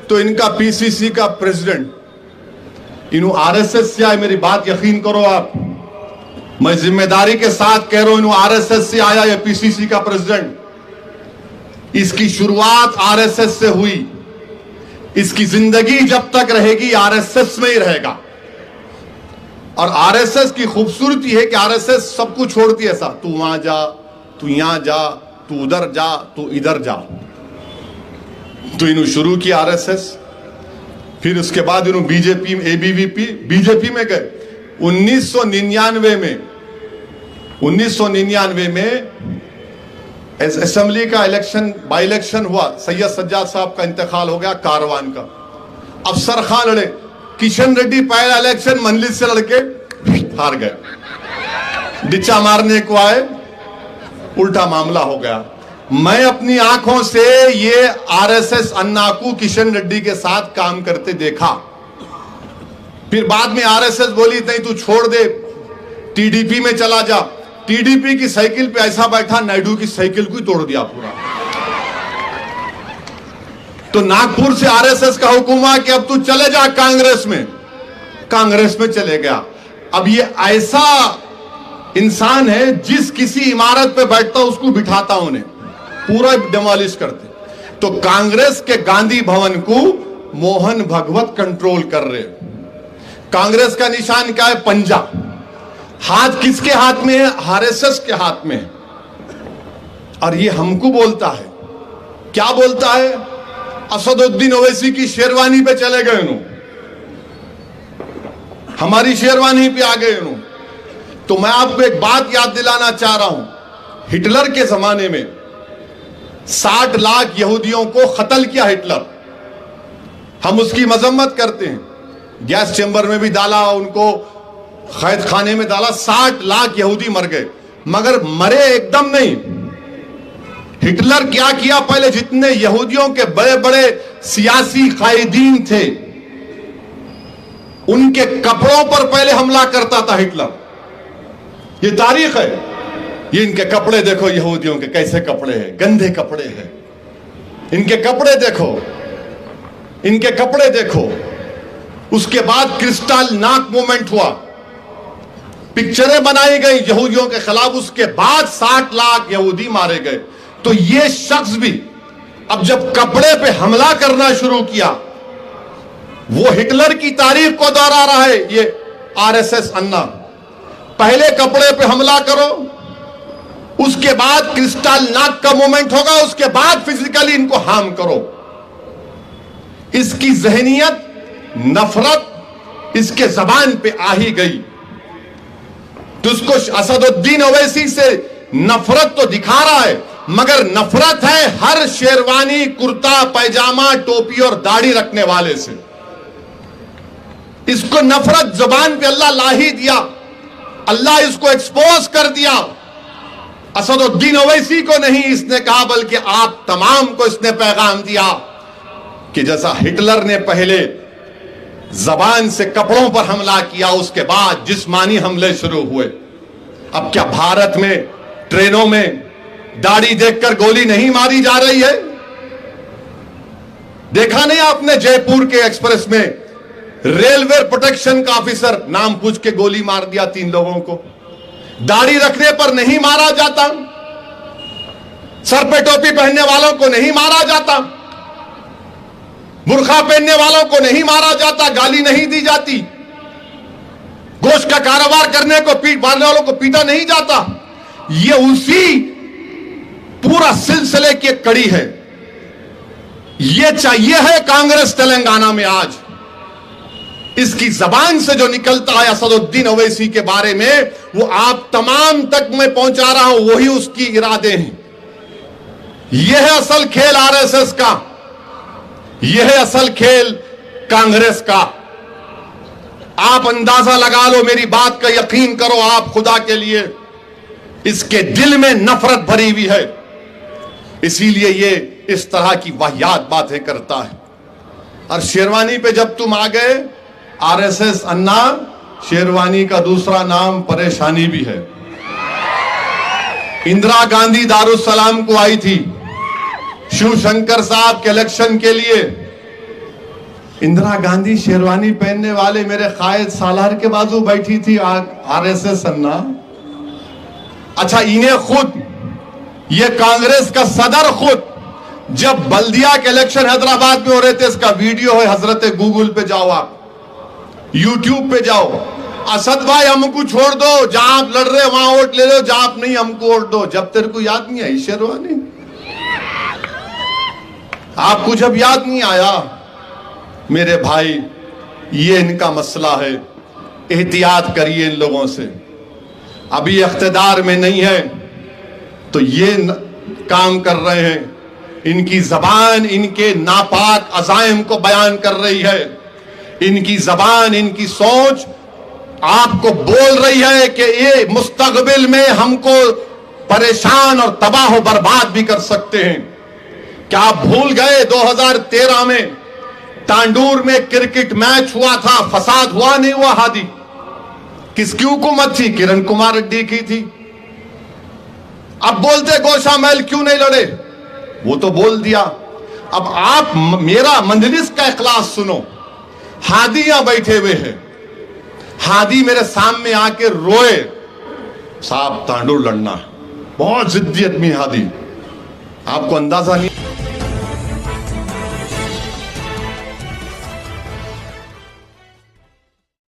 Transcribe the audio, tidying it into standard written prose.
तो इनका पीसीसी का प्रेसिडेंट इन्हों आरएसएस से आए, मेरी बात यकीन करो आप, मैं जिम्मेदारी के साथ कह रहा हूं, इन्हों आरएसएस से आया, ये पीसीसी का प्रेसिडेंट। इसकी शुरुआत आरएसएस से हुई, इसकी जिंदगी जब तक रहेगी आरएसएस में ही रहेगा। और आरएसएस की खूबसूरती है कि आरएसएस सब कुछ छोड़ती है, ऐसा तू वहां जा, तू यहां जा, तू उधर जा, तू इधर जा। तो इन्होंने शुरू किया आरएसएस, फिर उसके बाद इन्होंने बीजेपी में, एबीवीपी, बीजेपी में गए। 1999 में असेंबली का इलेक्शन, बाई इलेक्शन हुआ, सैयद सज्जाद साहब का इंतकाल हो गया, कारवान का। अफसर खान लड़े, किशन रेड्डी पहला इलेक्शन मंडली से लड़के हार गए, डिच्चा मारने को आए, उल्टा मामला हो गया। मैं अपनी आंखों से ये आरएसएस अन्ना को किशन रेड्डी के साथ काम करते देखा। फिर बाद में आरएसएस बोली नहीं तू छोड़ दे, टीडीपी में चला जा। टीडीपी की साइकिल पे ऐसा बैठा, नायडू की साइकिल को ही तोड़ दिया पूरा। तो नागपुर से आरएसएस का हुक्म हुआ कि अब तू चले जा कांग्रेस में, कांग्रेस में चले गया। अब ये ऐसा इंसान है जिस किसी इमारत पे बैठता उसको बिठाता, उन्हें पूरा डिमोलिश करते। तो कांग्रेस के गांधी भवन को मोहन भगवत कंट्रोल कर रहे। कांग्रेस का निशान क्या है? पंजा। हाथ किसके हाथ में है? आरएसएस के हाथ में है। और ये हमको बोलता है, क्या बोलता है? असदुद्दीन ओवैसी की शेरवानी पे चले गए उन्होंने, हमारी शेरवानी पे आ गए उन्होंने। तो मैं आपको एक बात याद दिलाना चाह रहा हूं, हिटलर के जमाने में 60 लाख यहूदियों को कत्ल किया हिटलर। हम उसकी मजम्मत करते हैं, गैस चेंबर में भी डाला, उनको कैद खाने में डाला, 60 लाख यहूदी मर गए। मगर मरे एकदम नहीं। हिटलर क्या किया? पहले जितने यहूदियों के बड़े बड़े सियासी कायदीन थे उनके कपड़ों पर पहले हमला करता था हिटलर। ये तारीख है। ये इनके कपड़े देखो, यहूदियों के कैसे कपड़े हैं, गंदे कपड़े हैं। इनके कपड़े देखो, इनके कपड़े देखो। उसके बाद क्रिस्टल नाक मूवमेंट हुआ, पिक्चरें बनाई गई यहूदियों के खिलाफ। उसके बाद 60 लाख यहूदी मारे गए। तो ये शख्स भी अब जब कपड़े पे हमला करना शुरू किया, वो हिटलर की तारीख को दोहरा रहा है। ये आरएसएस अन्ना, पहले कपड़े पे हमला करो, उसके बाद क्रिस्टल नाक का मूवमेंट होगा, उसके बाद फिजिकली इनको हार्म करो। इसकी जहनियत, नफरत इसके जबान पे आ ही गई। तो उसको असदुद्दीन ओवैसी से नफरत तो दिखा रहा है, मगर नफरत है हर शेरवानी, कुर्ता पैजामा, टोपी और दाढ़ी रखने वाले से। इसको नफरत जबान पे अल्लाह ला ही दिया, अल्लाह इसको एक्सपोज कर दिया। असदुद्दीन ओवैसी को नहीं इसने कहा, बल्कि आप तमाम को इसने पैगाम दिया कि जैसा हिटलर ने पहले जबान से कपड़ों पर हमला किया, उसके बाद जिस्मानी हमले शुरू हुए। अब क्या भारत में ट्रेनों में दाढ़ी देखकर गोली नहीं मारी जा रही है? देखा नहीं आपने जयपुर के एक्सप्रेस में रेलवे प्रोटेक्शन का ऑफिसर नाम पूछ के गोली मार दिया 3 लोगों को। दाढ़ी रखने पर नहीं मारा जाता, सर पे टोपी पहनने वालों को नहीं मारा जाता, बुर्खा पहनने वालों को नहीं मारा जाता, गाली नहीं दी जाती, गोश्त का कारोबार करने को मारने वालों को पीटा नहीं जाता। ये उसी पूरा सिलसिले की एक कड़ी है। ये चाहिए है कांग्रेस तेलंगाना में आज। इसकी जबान से जो निकलता है असदुद्दीन ओवैसी के बारे में, वो आप तमाम तक मैं पहुंचा रहा हूं, वही उसकी इरादे हैं। यह है असल खेल आरएसएस का, यह है असल खेल कांग्रेस का। आप अंदाजा लगा लो, मेरी बात का यकीन करो आप खुदा के लिए, इसके दिल में नफरत भरी हुई है, इसीलिए ये इस तरह की वाहियात बातें करता है। और शेरवानी पे जब तुम आ गए, आरएसएस अन्ना, शेरवानी का दूसरा नाम परेशानी भी है। इंदिरा गांधी दारुस्सलाम को आई थी शिवशंकर साहब के इलेक्शन के लिए, इंदिरा गांधी शेरवानी पहनने वाले मेरे कायद सालार के बाजू बैठी थी आरएसएस अन्ना। अच्छा, इन्हें खुद, ये कांग्रेस का सदर खुद, जब बल्दिया के इलेक्शन हैदराबाद में हो रहे थे, इसका वीडियो है, हजरत गूगल पे जाओ, आप यूट्यूब पे जाओ, असद भाई हमको छोड़ दो, जहां आप लड़ रहे वहां वोट ले लो, जहां आप नहीं हमको वोट दो। जब तेरे को याद नहीं आई शेरवानी, आपको जब याद नहीं आया, मेरे भाई ये इनका मसला है, एहतियात करिए इन लोगों से। अभी इख्तिदार में नहीं है तो ये काम कर रहे हैं, इनकी जबान इनके नापाक अज़ाइम को बयान कर रही है, इनकी जबान, इनकी सोच आपको बोल रही है कि ये मुस्तकबिल में हमको परेशान और तबाह और बर्बाद भी कर सकते हैं। क्या आप भूल गए 2013 में तांडूर में क्रिकेट मैच हुआ था, फसाद हुआ नहीं हुआ? हादी किसकी हुकूमत थी? किरण कुमार रेड्डी की थी। अब बोलते गोशा महल क्यों नहीं लड़े, वो तो बोल दिया। अब आप मेरा मंजलिस का इखलास सुनो, हादी यहां बैठे हुए हैं, हादी मेरे सामने आके रोए, साहब तांडूर लड़ना, बहुत जिद्दी आदमी हादी, आपको अंदाजा नहीं